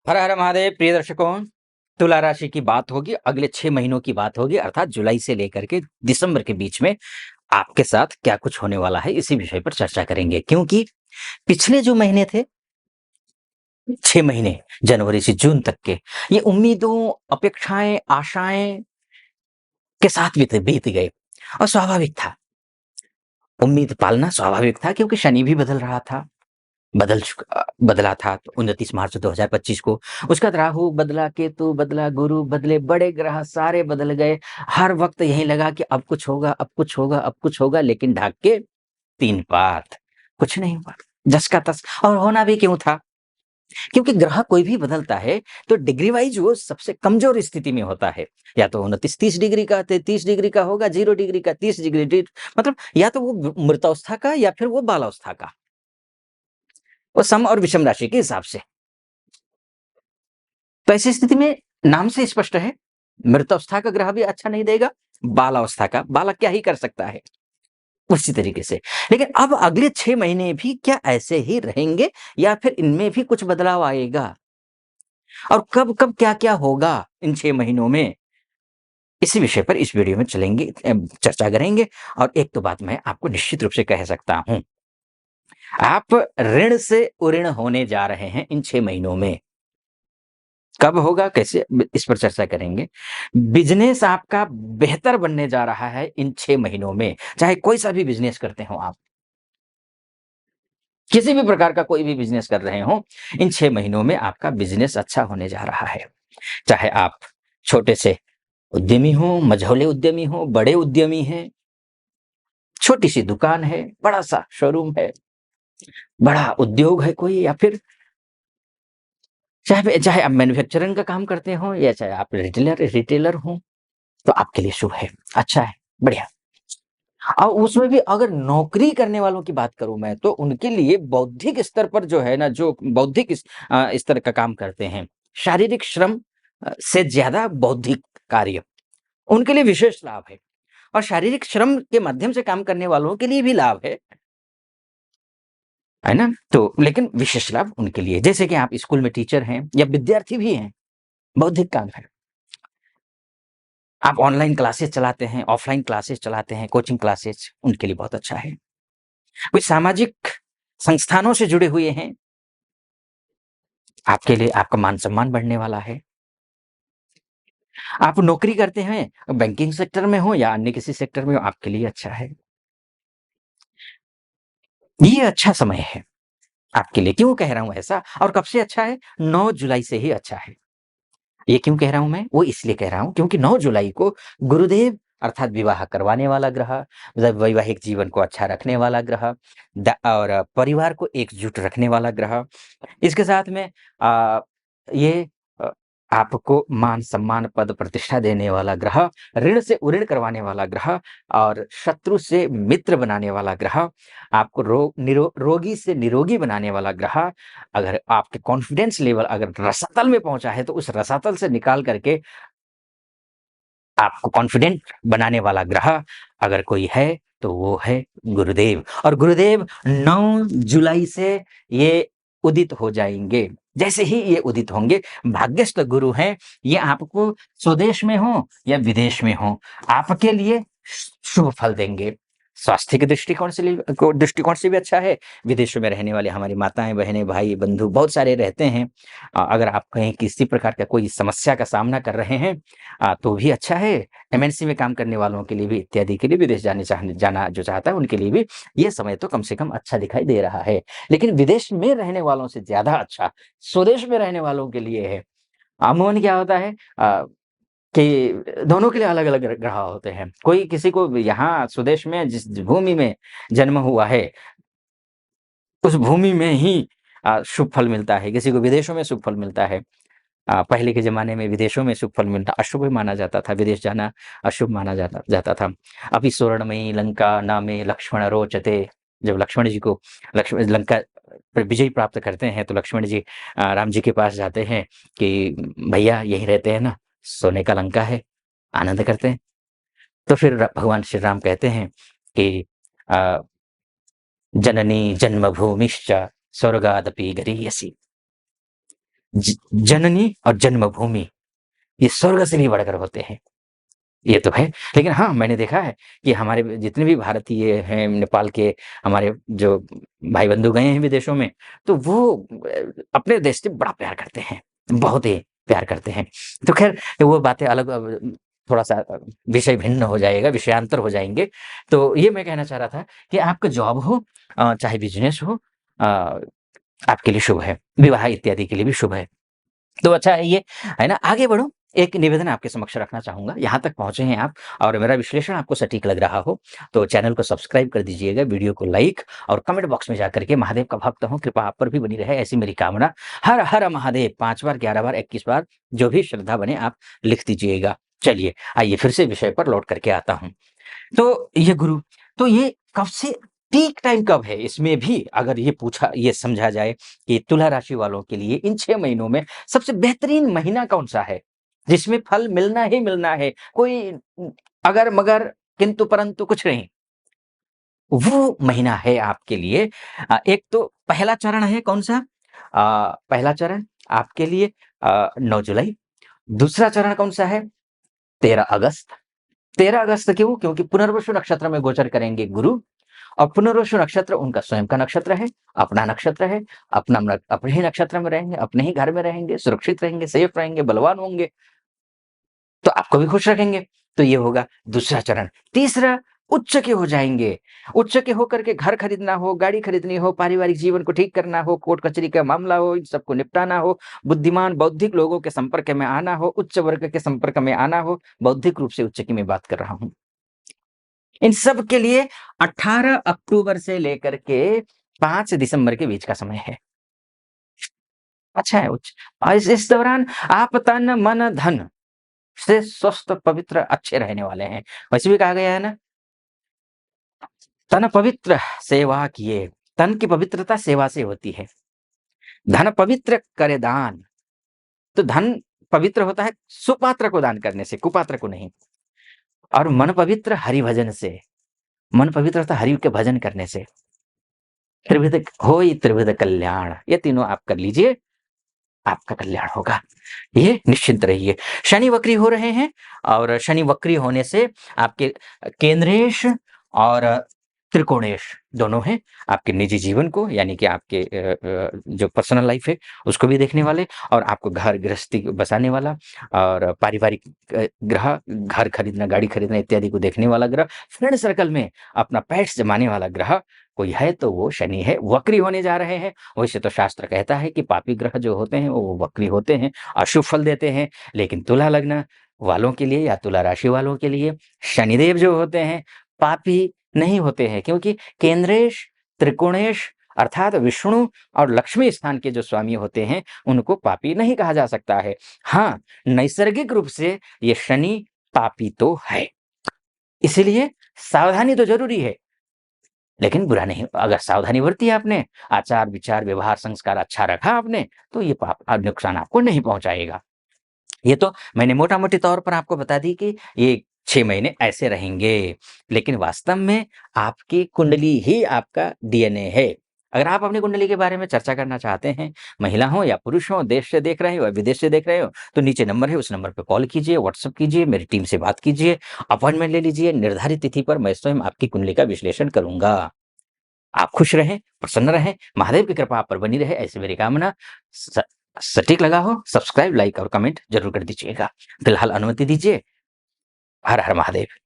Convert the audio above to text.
हर हर महादेव प्रिय दर्शकों, तुला राशि की बात होगी, अगले 6 महीनों की बात होगी अर्थात जुलाई से लेकर के दिसंबर के बीच में आपके साथ क्या कुछ होने वाला है, इसी विषय पर चर्चा करेंगे। क्योंकि पिछले जो महीने थे, 6 महीने जनवरी से जून तक के, ये उम्मीदों, अपेक्षाएँ, आशाएँ के साथ बीत गए और स्वाभाविक था। उम्मीद पालना स्वाभाविक था क्योंकि शनि भी बदल रहा था। बदला था तो 29 मार्च 2025 को। उसके बाद राहु बदला, केतु बदला, गुरु बदले, बड़े ग्रह सारे बदल गए। हर वक्त यही लगा कि अब कुछ होगा, अब कुछ होगा, अब कुछ होगा, लेकिन ढाक के 3 पात, कुछ नहीं हुआ। जस का तस। और होना भी क्यों था? क्योंकि ग्रह कोई भी बदलता है तो डिग्री वाइज वो सबसे कमजोर स्थिति में होता है। या तो 29-30 डिग्री का, 33 डिग्री का होगा, 0 डिग्री का, 30 डिग्री, मतलब या तो वो मृतावस्था का या फिर वो बालावस्था का। वो सम और विषम राशि के हिसाब से। तो ऐसी स्थिति में नाम से स्पष्ट है, मृतावस्था का ग्रह भी अच्छा नहीं देगा, बालावस्था का, बालक क्या ही कर सकता है, उसी तरीके से। लेकिन अब अगले 6 महीने भी क्या ऐसे ही रहेंगे या फिर इनमें भी कुछ बदलाव आएगा? और कब-कब क्या-क्या होगा इन 6 महीनों में? इसी विषय पर इस वीडियो में चर्चा करेंगे। और एक तो बात मैं आपको निश्चित रूप से कह सकता हूँ, आप ऋण से उऋण होने जा रहे हैं इन 6 महीनों में। कब होगा, कैसे, इस पर चर्चा करेंगे। बिज़नेस आपका बेहतर बनने जा रहा है इन 6 महीनों में, चाहे कोई सा भी बिज़नेस करते हो आप। किसी भी प्रकार का कोई भी बिज़नेस कर रहे हो, इन 6 महीनों में आपका बिज़नेस अच्छा होने जा रहा है। चाहे आप छोटे से उद्यमी हो, मझौले उद्यमी हो, बड़े उद्यमी हैं, छोटी-सी दुकान है, बड़ा-सा शोरूम है, बड़ा उद्योग है कोई, या फिर चाहे चाहे आप मैन्युफैक्चरिंग का काम करते हो या चाहे आप रिटेलर हो, तो आपके लिए शुभ है, अच्छा है, बढ़िया। और उसमें भी अगर नौकरी करने वालों की बात करूँ मैं, तो उनके लिए बौद्धिक स्तर पर जो है ना, जो बौद्धिक स्तर का काम करते हैं, शारीरिक श्रम से ज़्यादा बौद्धिक कार्य, उनके लिए विशेष लाभ है। और शारीरिक श्रम के माध्यम से काम करने वालों के लिए भी लाभ है ना? तो लेकिन विशेष लाभ उनके लिए, जैसे कि आप स्कूल में टीचर हैं या विद्यार्थी भी हैं, बौद्धिक काम है। आप ऑनलाइन क्लासेस चलाते हैं, ऑफलाइन क्लासेस चलाते हैं, कोचिंग क्लासेस, उनके लिए बहुत अच्छा है। कोई सामाजिक संस्थानों से जुड़े हुए हैं, आपके लिए आपका मान-सम्मान बढ़ने वाला है। आप नौकरी करते हैं, बैंकिंग सेक्टर में हो या अन्य किसी सेक्टर में हो, आपके लिए अच्छा है। ये अच्छा समय है आपके लिए। क्यों कह रहा हूँ ऐसा और कब से अच्छा है? 9 जुलाई से ही अच्छा है। ये क्यों कह रहा हूँ मैं? वो इसलिए कह रहा हूँ क्योंकि 9 जुलाई को गुरुदेव अर्थात विवाह करवाने वाला ग्रह, मतलब वैवाहिक जीवन को अच्छा रखने वाला ग्रह, और परिवार को एकजुट रखने वाला ग्रह, इसके साथ में ये अ, आपको मान-सम्मान, पद-प्रतिष्ठा देने वाला ग्रह, ऋण से उऋण करवाने वाला ग्रह और शत्रु से मित्र बनाने वाला ग्रह, आपको रोगी से निरोगी बनाने वाला ग्रह, अगर आपके कॉन्फिडेंस लेवल अगर रसातल में पहुँचा है, तो उस रसातल से निकाल करके आपको कॉन्फिडेंट बनाने वाला ग्रह अगर कोई है, तो वो है गुरुदेव। और गुरुदेव 9 जुलाई से ये उदित हो जाएँगे। जैसे ही ये उदित होंगे, भाग्यस्थ गुरु हैं, ये आपको स्वदेश में हो या विदेश में हो, आपके लिए शुभ फल देंगे। स्वास्थ्य के दृष्टिकोण से भी अच्छा है। विदेशों में रहने वाले हमारी माताएँ, बहनें, भाई, बंधु बहुत सारे रहते हैं। अगर आप कहीं किसी प्रकार का कोई समस्या का सामना कर रहे हैं, तो भी अच्छा है। एमएनसी में काम करने वालों के लिए भी इत्यादि के लिए विदेश जाना जो चाहता है उनके लिए भी ये समय तो कम से कम अच्छा दिखाई दे रहा है। लेकिन विदेश में रहने वालों से ज़्यादा अच्छा स्वदेश में रहने वालों के लिए है। अमूमन क्या होता है कि दोनों के लिए अलग-अलग ग्रह होते हैं। कोई किसी को यहाँ स्वदेश में जिस भूमि में जन्म हुआ है, उस भूमि में ही शुभ फल मिलता है, किसी को विदेशों में शुभ फल मिलता है। पहले के ज़माने में विदेशों में शुभ फल मिलना अशुभ माना जाता था, विदेश जाना अशुभ माना जाता जाता था। अभी स्वर्णमयी लंका नामे लक्ष्मण रोचते, जब लक्ष्मण जी को लक्ष्मण लंका पर विजय प्राप्त करते हैं, तो लक्ष्मण जी राम जी के पास जाते हैं कि भैया यहीं रहते हैं ना? सोने का लंका है, आनंद करते हैं। तो फिर भगवान श्री राम कहते हैं कि अ, जननी जन्मभूमिश्च स्वर्गादपि गरीयसी। जननी और जन्मभूमि ये स्वर्ग से भी बढ़कर होते हैं। ये तो है। लेकिन हाँ, मैंने देखा है कि हमारे जितने भी भारतीय हैं, नेपाल के हमारे जो भाई-बंधु गए हैं विदेशों में, तो वो अपने देश से बड़ा प्यार करते हैं, बहुत ही प्यार करते हैं। तो ख़ैर वो बातें अलग थोड़ा-सा विषय भिन्न हो जाएगा, विषयांतर हो जाएँगे। तो ये मैं कहना चाह रहा था कि आपका जॉब हो चाहे बिज़नेस हो आपके लिए शुभ है, विवाह इत्यादि के लिए भी शुभ है। तो अच्छा है ना? आगे बढ़ो, एक निवेदन आपके समक्ष रखना चाहूँगा, यहाँ तक पहुँचे हैं आप और मेरा विश्लेषण आपको सटीक लग रहा हो, तो चैनल को सब्सक्राइब कर दीजिएगा, वीडियो को लाइक और कमेंट बॉक्स में जाकर के महादेव का भक्त हूँ, कृपा आप पर भी बनी रहे, ऐसी मेरी कामना। हर हर महादेव 5 बार, 11 बार, 21 बार, जो भी श्रद्धा बने आप लिख दीजिएगा। चलिए, आइए फिर से विषय पर लौट करके आता हूँ। तो ये गुरु, तो ये कब से पीक टाइम कब है? इसमें भी अगर ये समझा जाए कि तुला राशि वालों के लिए इन 6 महीनों में सबसे बेहतरीन महीना कौन-सा है? जिसमें फल मिलना ही मिलना है, कोई अगर-मगर, किंतु-परंतु कुछ नहीं। वो महीना है आपके लिए एक तो पहला चरण है कौन-सा? पहला चरण आपके लिए 9 जुलाई, दूसरा चरण कौन-सा है? 13 अगस्त। 13 अगस्त क्यों? क्योंकि पुनर्वसु नक्षत्र में गोचर करेंगे गुरु और पुनर्वसु नक्षत्र उनका स्वयं का नक्षत्र है, अपना नक्षत्र है, अपने ही नक्षत्र में रहेंगे, अपने ही घर में रहेंगे, सुरक्षित रहेंगे, सेफ रहेंगे, बलवान होंगे, तो आपको भी खुश रखेंगे। तो ये होगा दूसरा चरण। तीसरा उच्च के हो जाएँगे। उच्च के होकर के घर खरीदना हो, गाड़ी खरीदनी हो, पारिवारिक जीवन को ठीक करना हो, कोर्ट कचहरी का मामला हो, इन सबको निपटाना हो, बुद्धिमान बौद्धिक लोगों के संपर्क में आना हो, उच्च वर्ग के संपर्क में आना हो, बौद्धिक रूप से उच्च की मैं बात कर रहा हूँ। इन सब के लिए 18 अक्टूबर से लेकर के 5 दिसंबर के बीच का समय है। अच्छा है उच्च इस दौरान आप तन, मन, धन से स्वस्थ, पवित्र, अच्छे रहने वाले हैं। वैसे भी कहा गया है ना, तन पवित्र सेवा किए, तन की पवित्रता सेवा से होती है। धन पवित्र करे दान, तो धन पवित्र होता है सुपात्र को दान करने से, कुपात्र को नहीं। और मन पवित्र हरि भजन से, मन पवित्र होता है हरि के भजन करने से। त्रिविध होई त्रिविध कल्याण, ये तीनों आप कर लीजिए, आपका कल्याण होगा। ये निश्चिंत रहिए। शनि वक्री हो रहे हैं और शनि वक्री होने से आपके केंद्रेश और त्रिकोणेश दोनों हैं। आपके निजी जीवन को यानी कि आपके जो पर्सनल लाइफ है उसको भी देखने वाले और आपको घर गृहस्थी बसाने वाला और पारिवारिक ग्रह, घर खरीदना, गाड़ी खरीदना इत्यादि को देखने वाला ग्रह, फ्रेंड सर्कल में अपना पैट्स जमाने वाला ग्रह कोई है तो वो शनि है। वक्री होने जा रहे हैं। वैसे तो शास्त्र कहता है कि पापी ग्रह जो होते हैं वो वक्री होते हैं, अशुभ फल देते हैं। लेकिन तुला लग्न वालों के लिए या तुला राशि वालों के लिए शनिदेव जो होते हैं पापी नहीं होते हैं, क्योंकि केंद्रेश, त्रिकोणेश अर्थात विष्णु और लक्ष्मी स्थान के जो स्वामी होते हैं उनको पापी नहीं कहा जा सकता है। हाँ, नैसर्गिक रूप से ये शनि पापी तो है। इसीलिए सावधानी तो ज़रूरी है। लेकिन बुरा नहीं, अगर सावधानी बरती आपने, आचार, विचार, व्यवहार, संस्कार अच्छा रखा आपने, तो ये नुकसान आपको नहीं पहुँचाएगा। ये तो मैंने मोटा-मोटी तौर पर आपको बता दी कि ये 6 महीने ऐसे रहेंगे। लेकिन वास्तव में आपकी कुंडली ही आपका डीएनए है। अगर आप अपनी कुंडली के बारे में चर्चा करना चाहते हैं, महिला हो या पुरुष हो, देश से देख रहे हो या विदेश से देख रहे हो, तो नीचे नंबर है, उस नंबर पे कॉल कीजिए, व्हाट्सएप कीजिए, मेरी टीम से बात कीजिए, अपॉइंटमेंट ले लीजिए, निर्धारित तिथि पर मैं स्वयं आपकी कुंडली का विश्लेषण करूँगा। आप खुश रहें, प्रसन्न रहें, महादेव की कृपा आप पर बनी रहे, ऐसी मेरी कामना। स सटीक लगा हो, सब्सक्राइब, लाइक और कमेंट ज़रूर कर दीजिएगा। फिलहाल अनुमति दीजिए। हर हर महादेव।